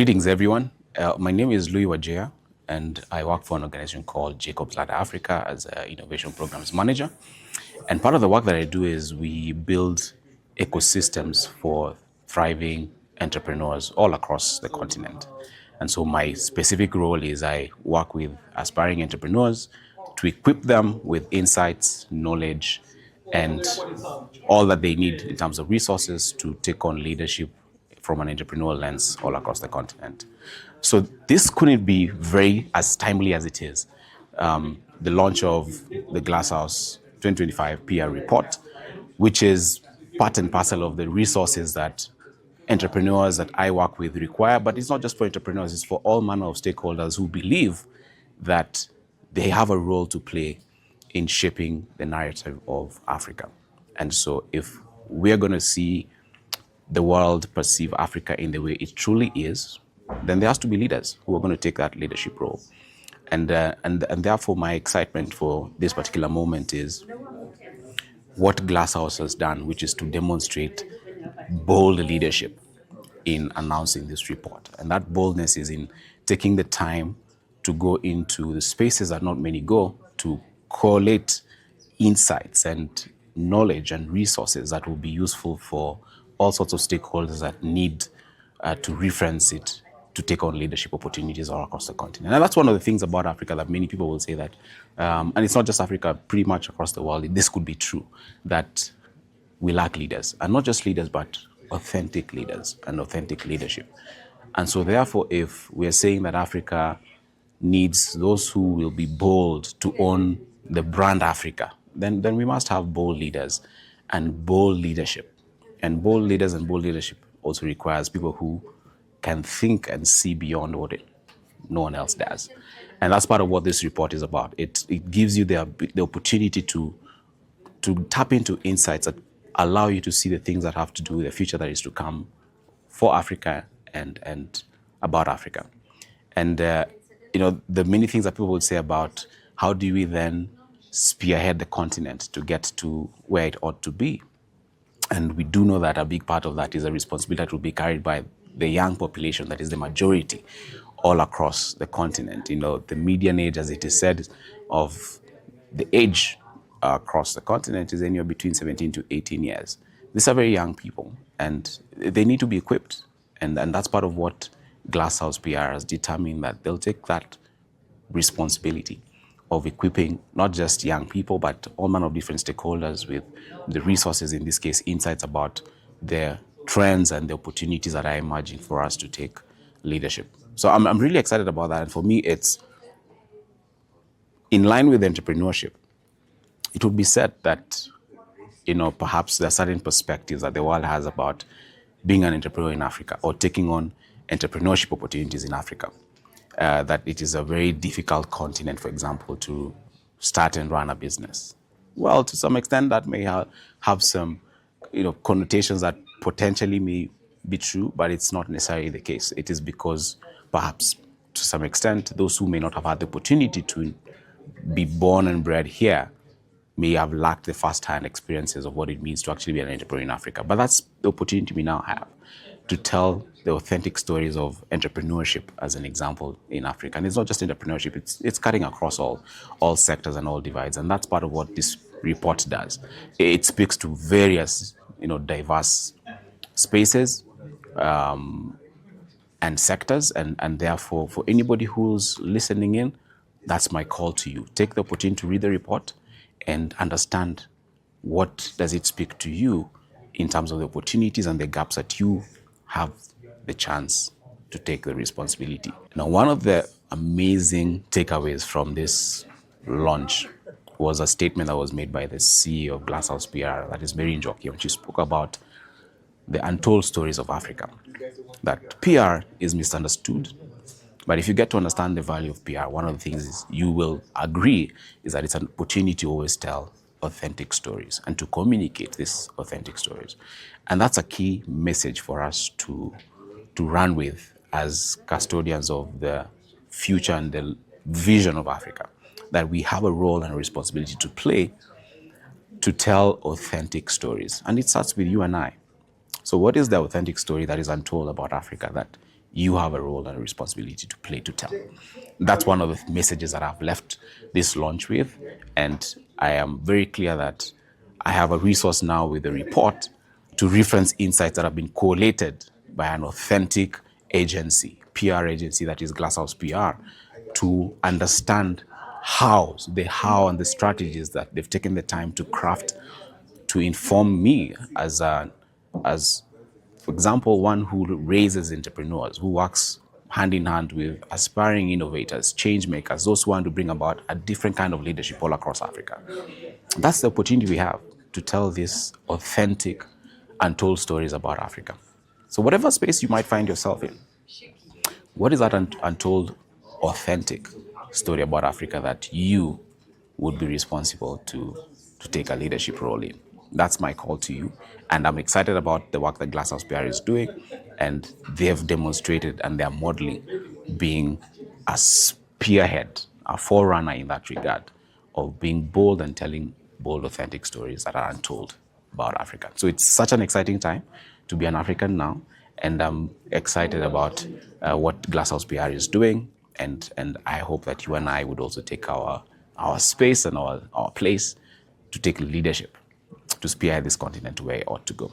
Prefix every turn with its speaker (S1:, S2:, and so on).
S1: Greetings, everyone. My name is Louis Wajeiya, and I work for an organization called Jacob's Ladder Africa as an innovation programs manager. And part of the work that I do is we build ecosystems for thriving entrepreneurs all across the continent. And so my specific role is I work with aspiring entrepreneurs to equip them with insights, knowledge, and all that they need in terms of resources to take on leadership from an entrepreneurial lens all across the continent. So this couldn't be very as timely as it is. The launch of the Glasshouse 2025 PR report, which is part and parcel of the resources that entrepreneurs that I work with require, but it's not just for entrepreneurs, it's for all manner of stakeholders who believe that they have a role to play in shaping the narrative of Africa. And so if we're going to see the world perceive Africa in the way it truly is, then there has to be leaders who are going to take that leadership role. And therefore, my excitement for this particular moment is what Glasshouse has done, which is to demonstrate bold leadership in announcing this report. And that boldness is in taking the time to go into the spaces that not many go to collate insights and knowledge and resources that will be useful for all sorts of stakeholders that need to reference it to take on leadership opportunities all across the continent. And that's one of the things about Africa that many people will say that, and it's not just Africa, pretty much across the world, this could be true, that we lack leaders. And not just leaders, but authentic leaders and authentic leadership. And so therefore, if we're saying that Africa needs those who will be bold to own the brand Africa, then we must have bold leaders and bold leadership. And bold leaders and bold leadership also requires people who can think and see beyond what no one else does. And that's part of what this report is about. It gives you the opportunity to tap into insights that allow you to see the things that have to do with the future that is to come for Africa and about Africa. And the many things that people would say about how do we then spearhead the continent to get to where it ought to be. And we do know that a big part of that is a responsibility that will be carried by the young population, that is the majority all across the continent. The median age, as it is said, of the age across the continent is anywhere between 17 to 18 years. These are very young people, and they need to be equipped. And that's part of what Glasshouse PR has determined, that they'll take that responsibility of equipping not just young people, but all manner of different stakeholders with the resources, in this case, insights about the trends and the opportunities that are emerging for us to take leadership. So I'm really excited about that. And for me, it's in line with entrepreneurship. It would be said that, perhaps there are certain perspectives that the world has about being an entrepreneur in Africa or taking on entrepreneurship opportunities in Africa. That it is a very difficult continent, for example, to start and run a business. Well, to some extent, that may have some, connotations that potentially may be true, but it's not necessarily the case. It is because perhaps to some extent, those who may not have had the opportunity to be born and bred here may have lacked the first-hand experiences of what it means to actually be an entrepreneur in Africa. But that's the opportunity we now have to tell the authentic stories of entrepreneurship as an example in Africa. And it's not just entrepreneurship, it's cutting across all sectors and all divides. And that's part of what this report does. It speaks to various, diverse spaces and sectors. And therefore, for anybody who's listening in, that's my call to you. Take the opportunity to read the report and understand what does it speak to you in terms of the opportunities and the gaps that you have the chance to take the responsibility. Now, one of the amazing takeaways from this launch was a statement that was made by the CEO of Glasshouse PR, that is Mary Njoki, when she spoke about the untold stories of Africa. That PR is misunderstood, but if you get to understand the value of PR, one of the things is you will agree is that it's an opportunity to always tell authentic stories and to communicate these authentic stories. And that's a key message for us to run with as custodians of the future and the vision of Africa, that we have a role and a responsibility to play to tell authentic stories. And it starts with you and I. So what is the authentic story that is untold about Africa that you have a role and a responsibility to play to tell. That's one of the messages that I've left this launch with. And I am very clear that I have a resource now with a report to reference insights that have been collated by an authentic agency, PR agency, that is Glasshouse PR, to understand how and the strategies that they've taken the time to craft to inform me as for example, one who raises entrepreneurs, who works hand in hand with aspiring innovators, change makers, those who want to bring about a different kind of leadership all across Africa. That's the opportunity we have to tell these authentic, untold stories about Africa. So whatever space you might find yourself in, what is that untold, authentic story about Africa that you would be responsible to take a leadership role in? That's my call to you. And I'm excited about the work that Glasshouse PR is doing. And they've demonstrated and they're modeling being a spearhead, a forerunner in that regard of being bold and telling bold, authentic stories that are untold about Africa. So it's such an exciting time to be an African now. And I'm excited about what Glasshouse PR is doing. And I hope that you and I would also take our space and our place to take leadership to spearhead this continent to where it ought to go.